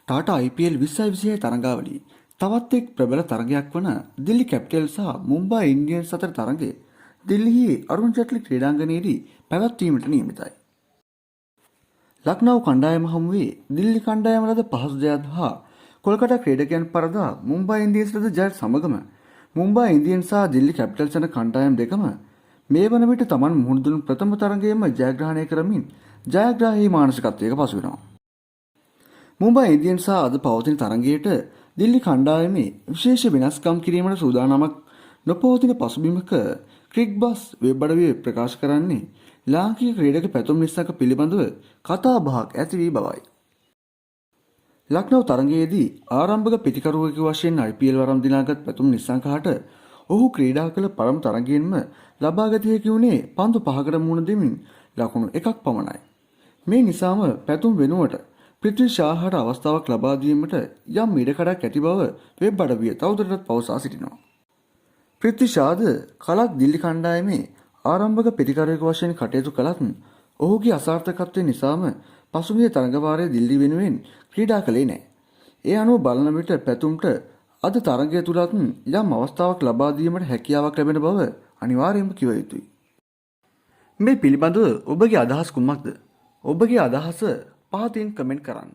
Tata IPL 2026 තරඟාවලියේ තවත් එක් ප්‍රබල තරගයක් වන දිල්ලි කැපිටල්ස් සහ මුම්බයි ඉන්ඩියන්ස් අතර තරගය දිල්ලියේ අරුණ ජේට්ලි ක්‍රීඩාංගණයේදී පැවැත්වීමට නියමිතයි. ලක්නෝ කණ්ඩායම හමුවේ දිල්ලි කණ්ඩායම ලද පහසු ජයත් හා කොල්කතා ක්‍රීඩකයන් පරදා මුම්බයි ඉන්ඩියන්ස් ලද ජයත් සමගම මුම්බයි ඉන්ඩියන්ස් සහ දිල්ලි කැපිටල්ස් යන කණ්ඩායම් දෙකම මේ වන විට Taman මුහුණ දුන් ප්‍රථම තරගයේම ජයග්‍රහණය කරමින් ජයග්‍රාහී මානසිකත්වයක පසු වෙනවා. මුම්බයි ඉන්දියන්ස් සහ අද පවතින තරගයට දිල්ලි කණ්ඩායමේ විශේෂ වෙනස්කම් කිරීමට සූදානමක් නොපවතින පසුබිමක ක්‍රික්බස් වෙබ් අඩවිය ප්‍රකාශ කරන්නේ ලාංකික ක්‍රීඩක පැතුම් නිසාක පිළිබඳව කතා බහක් ඇති වී බවයි. ලක්නෝ තරගයේදී ආරම්භක පිටිකරුවෙකු වශයෙන් IPL වරම් දිනාගත් පැතුම් නිසාකහට ඔහු ක්‍රීඩා කළ පරම තරගයෙන්ම ලබාගත හැකි වුණේ පන්දු 5කට මුහුණ දෙමින් ලකුණු 1ක් පමණයි. මේ නිසාම පැතුම් වෙනුවට පෘථ්වි ෂාහට අවස්ථාවක් ලබා දීමට යම් ඉඩකඩක් ඇති බව වෙබ් අඩවිය තවදුරටත් පවසා සිටිනවා. පෘථ්වි ෂාද කලක් දිල්ලි කණ්ඩායමේ ආරම්භක පිටිකරුවෙකු වශයෙන් කටයුතු කළත් ඔහුගේ අසාර්ථකත්වය නිසාම පසුගිය තරඟවාරයේ දිල්ලි වෙනුවෙන් ක්‍රීඩා කළේ නැහැ. ඒ අනුව බලන විට පැතුම්ට අද තරගය තුලත් යම් අවස්ථාවක් ලබා දීමට හැකියාවක් ලැබෙන බව අනිවාර්යයෙන්ම කිව යුතුයි. මේ පිළිබඳව ඔබගේ අදහස් කුමක්ද? ඔබගේ අදහස පහතින් කමෙන්ට් කරන්න.